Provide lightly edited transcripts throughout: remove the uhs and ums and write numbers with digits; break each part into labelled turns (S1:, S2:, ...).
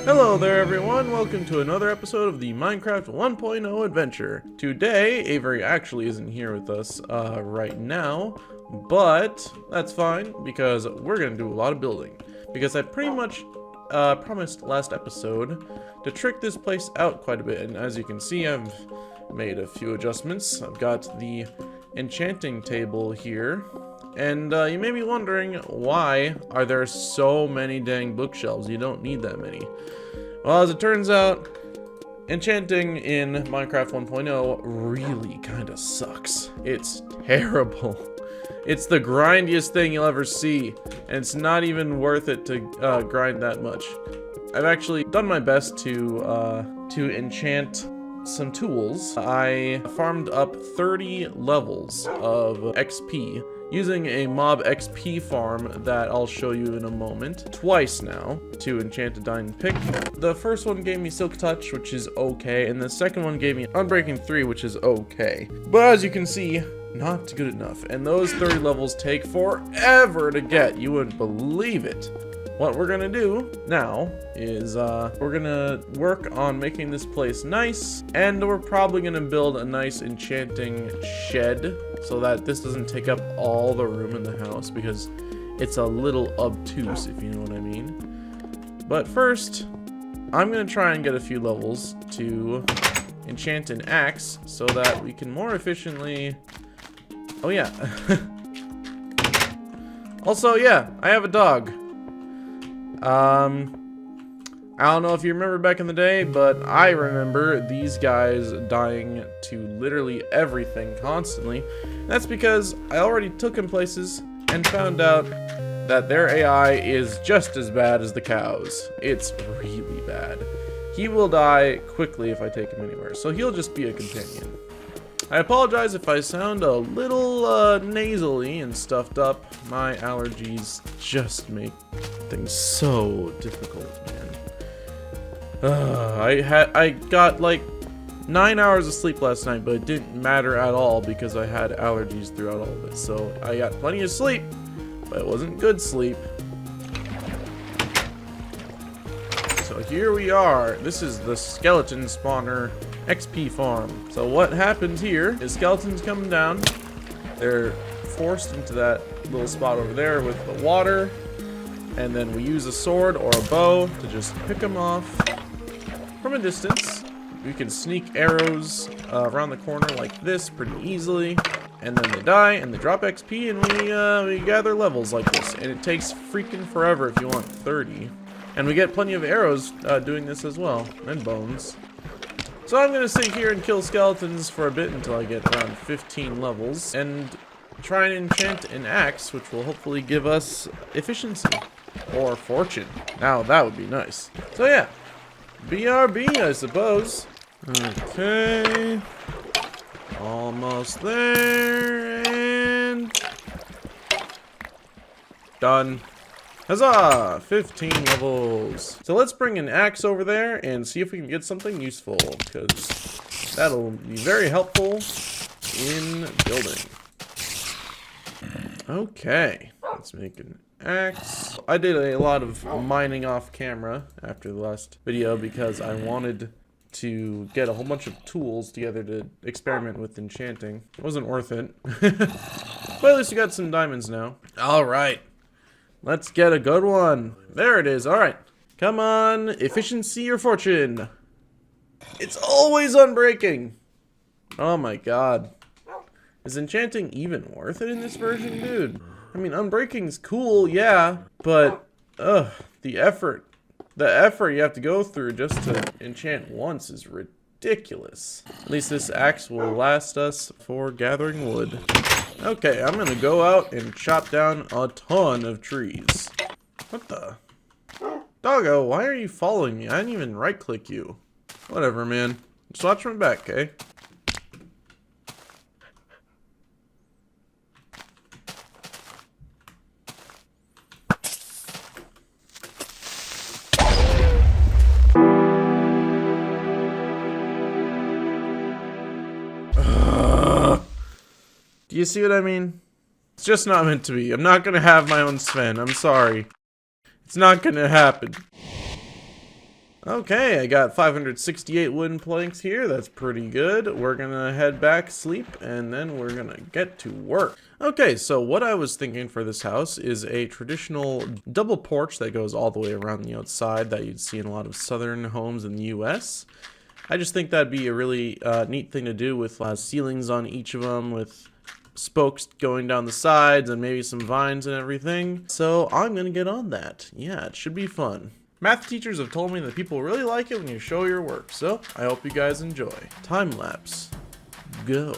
S1: Hello there everyone, welcome to another episode of the Minecraft 1.0 adventure. Today, Avery actually isn't here with us right now, but that's fine because we're going to do a lot of building. Because I pretty much promised last episode to trick this place out quite a bit, and as you can see I've made a few adjustments. I've got the enchanting table here. And you may be wondering, why are there so many dang bookshelves? You don't need that many. Well, as it turns out, enchanting in Minecraft 1.0 really kind of sucks. It's terrible. It's the grindiest thing you'll ever see, and it's not even worth it to grind that much. I've actually done my best to enchant some tools. I farmed up 30 levels of XP using a mob XP farm that I'll show you in a moment. Twice now to enchant a diamond pick. The first one gave me Silk Touch, which is okay, and the second one gave me Unbreaking 3, which is okay. But as you can see, not good enough. And those 30 levels take forever to get. You wouldn't believe it. What we're gonna do now is we're gonna work on making this place nice, and we're probably gonna build a nice enchanting shed so that this doesn't take up all the room in the house, because it's a little obtuse, if you know what I mean. But first, I'm gonna try and get a few levels to enchant an axe so that we can more efficiently... Oh yeah. Also, yeah, I have a dog. I don't know if you remember back in the day, but I remember these guys dying to literally everything constantly. That's because I already took him places and found out that their AI is just as bad as the cows. It's really bad. He will die quickly if I take him anywhere, so he'll just be a companion. I apologize if I sound a little nasally and stuffed up. My allergies just make things so difficult, man. I got like 9 hours of sleep last night, but it didn't matter at all because I had allergies throughout all of it. So I got plenty of sleep, but it wasn't good sleep. So here we are. This is the skeleton spawner XP farm. So what happens here is skeletons come down. They're forced into that little spot over there with the water, and then we use a sword or a bow to just pick them off from a distance. We can sneak arrows around the corner like this pretty easily, and then they die and they drop XP, and we gather levels like this, and it takes freaking forever if you want 30. And we get plenty of arrows doing this as well, and bones. So I'm gonna sit here and kill skeletons for a bit until I get around 15 levels, and try and enchant an axe, which will hopefully give us efficiency or fortune. Now that would be nice. So yeah, BRB, I suppose. Okay, almost there, and done. Huzzah! 15 levels. So let's bring an axe over there and see if we can get something useful, because that'll be very helpful in building. Okay, let's make an axe. I did a lot of mining off camera after the last video because I wanted to get a whole bunch of tools together to experiment with enchanting. It wasn't worth it. But at least we got some diamonds now. Alright. Let's get a good one. There it is. Alright. Come on. Efficiency or fortune? It's always unbreaking. Oh my god. Is enchanting even worth it in this version, dude? I mean, unbreaking's cool, yeah. But, the effort. The effort you have to go through just to enchant once is ridiculous. At least this axe will last us for gathering wood. Okay, I'm gonna go out and chop down a ton of trees. What the? Doggo, why are you following me? I didn't even right-click you. Whatever, man. Just watch my back, okay? Do you see what I mean? It's just not meant to be. I'm not gonna have my own Sven. I'm sorry. It's not gonna happen. Okay, I got 568 wooden planks here. That's pretty good. We're gonna head back, sleep, and then we're gonna get to work. Okay, so what I was thinking for this house is a traditional double porch that goes all the way around the outside that you'd see in a lot of southern homes in the US. I just think that'd be a really neat thing to do with ceilings on each of them, with spokes going down the sides and maybe some vines and everything. So I'm gonna get on that. Yeah, it should be fun. Math teachers have told me that people really like it when you show your work, so I hope you guys enjoy. Time lapse. Go.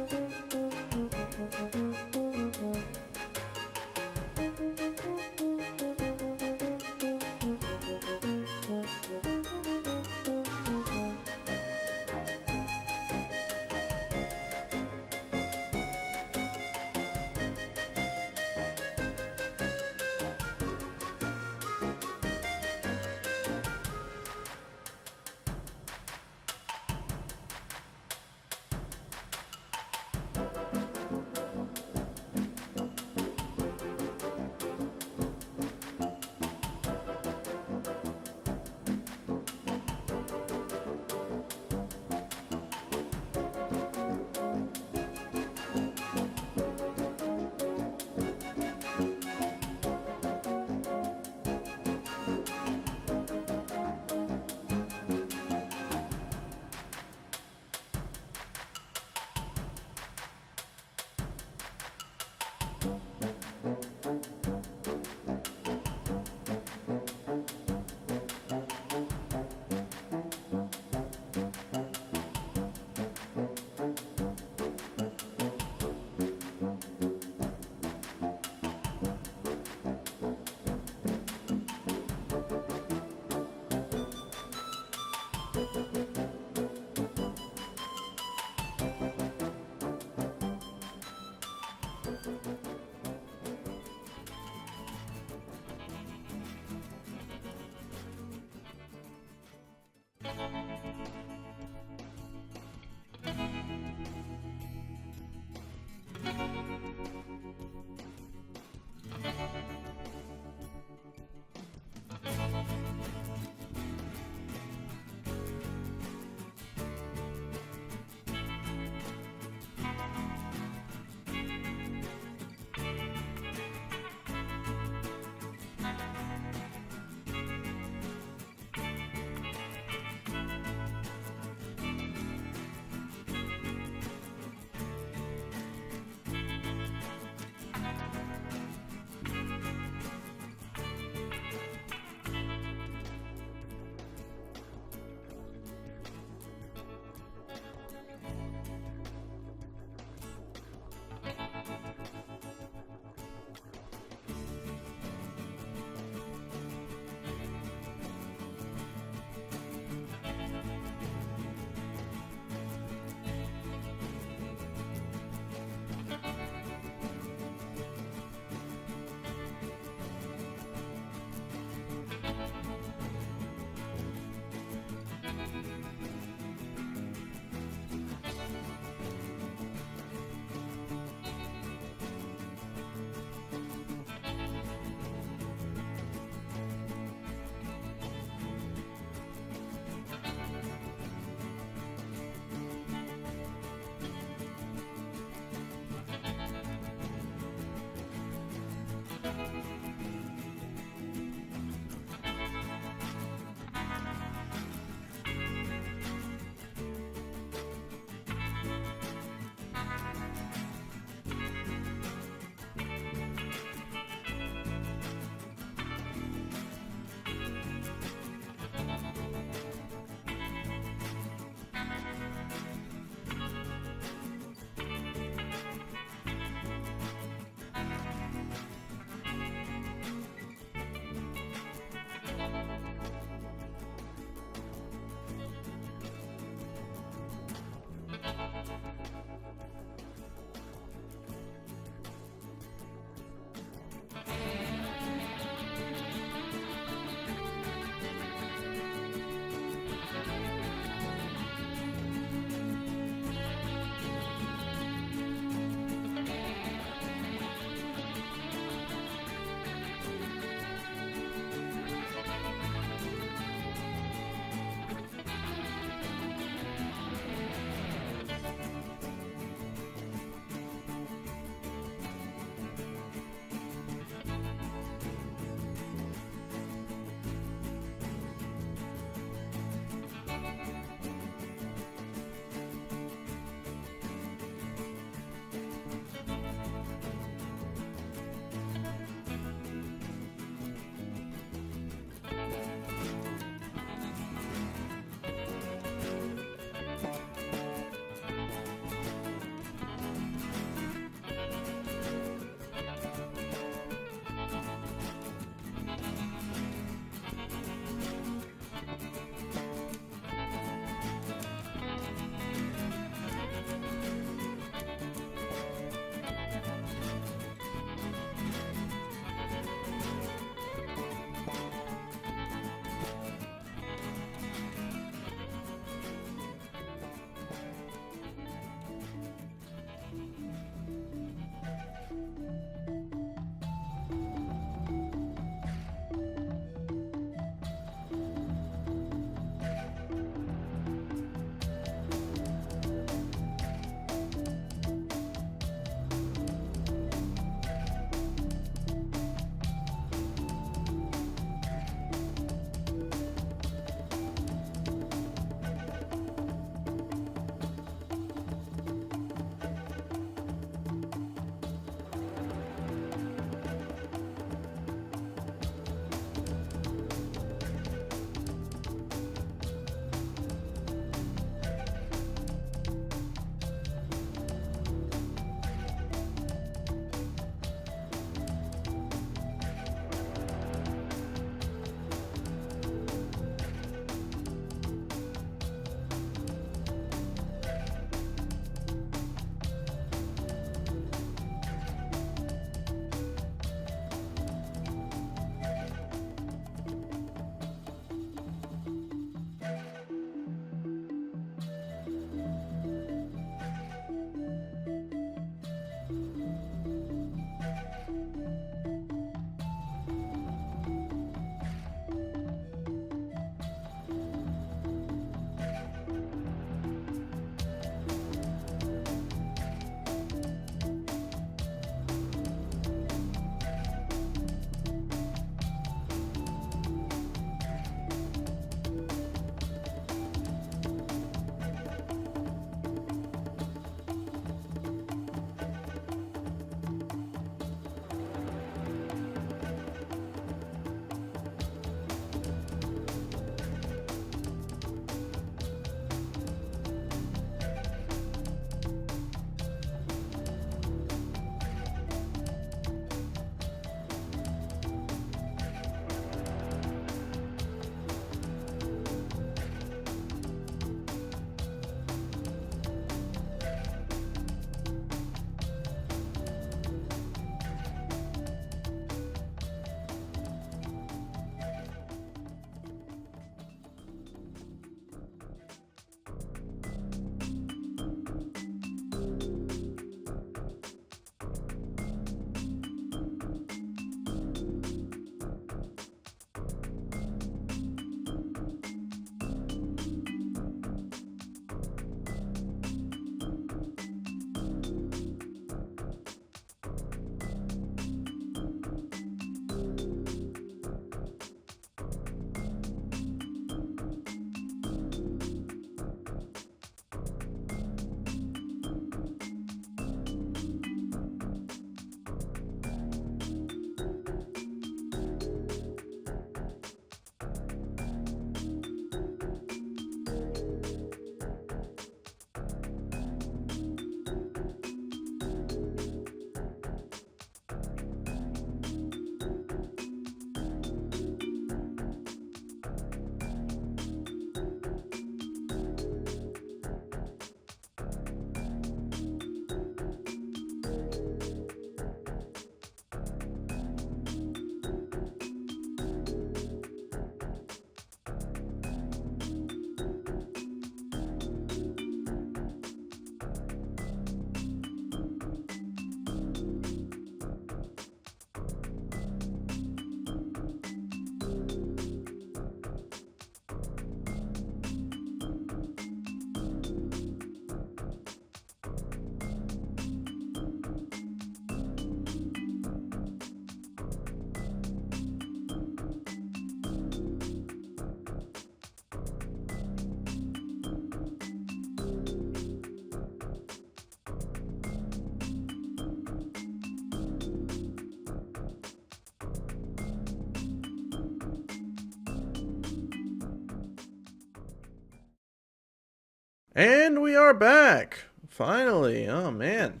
S1: And we are back! Finally! Oh man.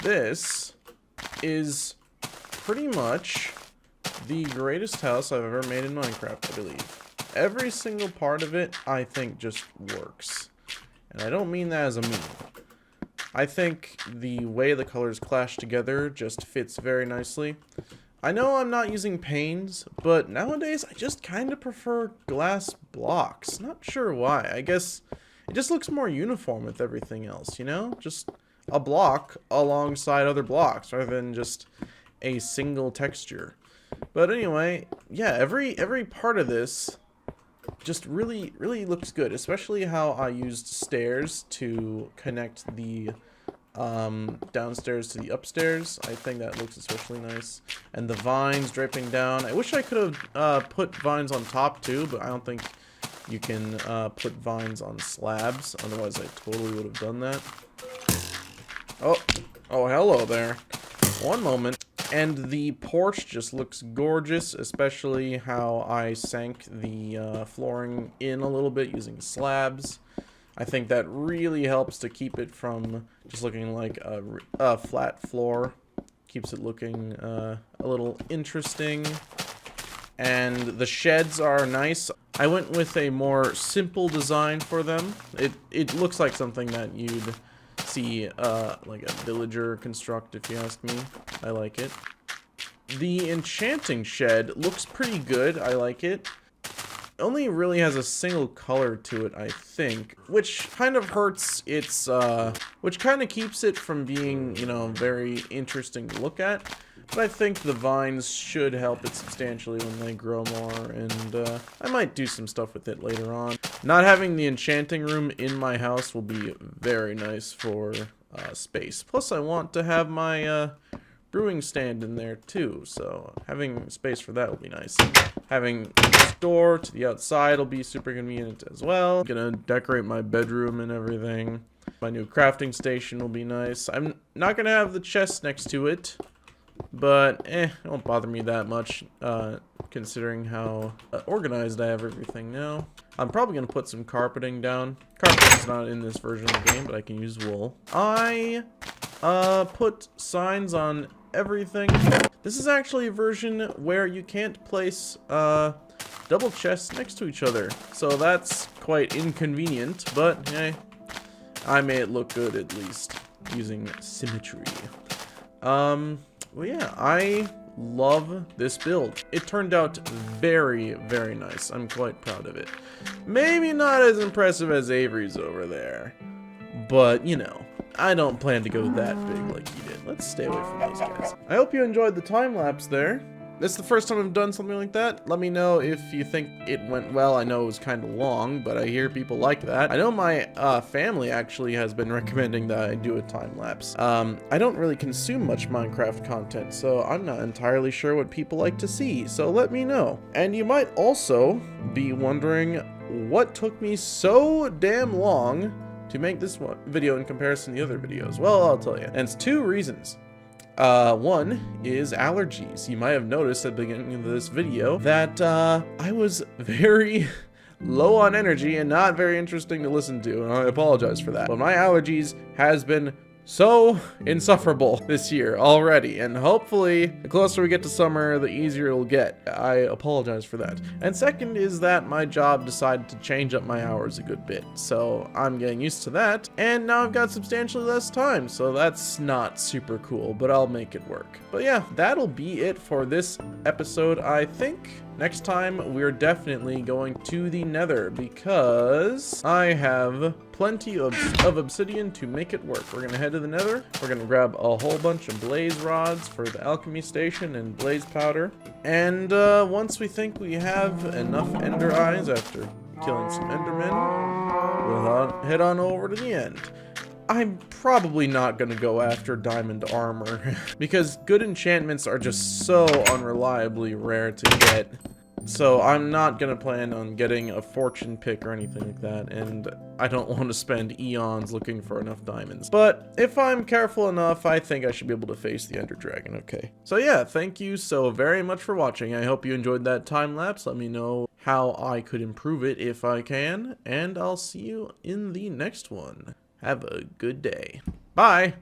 S1: This is pretty much the greatest house I've ever made in Minecraft, I believe. Every single part of it, I think, just works. And I don't mean that as a meme. I think the way the colors clash together just fits very nicely. I know I'm not using panes, but nowadays I just kind of prefer glass blocks. Not sure why. I guess it just looks more uniform with everything else, you know? Just a block alongside other blocks rather than just a single texture. But anyway, yeah, every part of this just really looks good, especially how I used stairs to connect the downstairs to the upstairs. I think that looks especially nice. And the vines draping down. I wish I could have put vines on top too, but I don't think you can put vines on slabs. Otherwise, I totally would have done that. Oh, hello there. One moment. And the porch just looks gorgeous, especially how I sank the flooring in a little bit using slabs. I think that really helps to keep it from just looking like a flat floor. Keeps it looking a little interesting. And the sheds are nice. I went with a more simple design for them. It looks like something that you'd see like a villager construct, if you ask me. I like it. The Enchanting shed looks pretty good. I like it. Only really has a single color to it, I think, which kind of hurts its, which kind of keeps it from being, you know, very interesting to look at. But I think the vines should help it substantially when they grow more, and I might do some stuff with it later on. Not having the enchanting room in my house will be very nice for space. Plus, I want to have my brewing stand in there too, so having space for that will be nice. Having this door to the outside will be super convenient as well. I'm gonna decorate my bedroom and everything. My new crafting station will be nice. I'm not gonna have the chest next to it, but it won't bother me that much, considering how organized I have everything now. I'm probably gonna put some carpeting down. Carpeting's not in this version of the game, but I can use wool. I put signs on everything. This is actually a version where you can't place double chests next to each other, so that's quite inconvenient, but hey, I made it look good at least using symmetry. Well, yeah, I love this build. It turned out very nice. I'm quite proud of it. Maybe not as impressive as Avery's over there, but you know, I don't plan to go that big like he did. Let's stay away from those guys. I hope you enjoyed the time lapse there. This is the first time I've done something like that. Let me know if you think it went well. I know it was kind of long, but I hear people like that. I know my family actually has been recommending that I do a time lapse. I don't really consume much Minecraft content, so I'm not entirely sure what people like to see, so let me know. And you might also be wondering what took me so damn long to make this video in comparison to the other videos. Well, I'll tell you. And it's two reasons. One is allergies. You might have noticed at the beginning of this video that I was very low on energy and not very interesting to listen to, and I apologize for that. But my allergies has been so insufferable this year already, and hopefully the closer we get to summer, the easier it'll get. I apologize for that. And second is that my job decided to change up my hours a good bit, so I'm getting used to that, and now I've got substantially less time, so that's not super cool, but I'll make it work. But yeah, that'll be it for this episode, I think. Next time, we're definitely going to the Nether, because I have plenty of obsidian to make it work. We're gonna head to the Nether. We're gonna grab a whole bunch of blaze rods for the alchemy station and blaze powder. And once we think we have enough ender eyes after killing some endermen, we'll head on over to the end. I'm probably not gonna go after diamond armor because good enchantments are just so unreliably rare to get. So I'm not gonna plan on getting a fortune pick or anything like that, and I don't want to spend eons looking for enough diamonds. But if I'm careful enough, I think I should be able to face the Ender Dragon, okay? So yeah, thank you so very much for watching. I hope you enjoyed that time lapse. Let me know how I could improve it if I can, and I'll see you in the next one. Have a good day. Bye!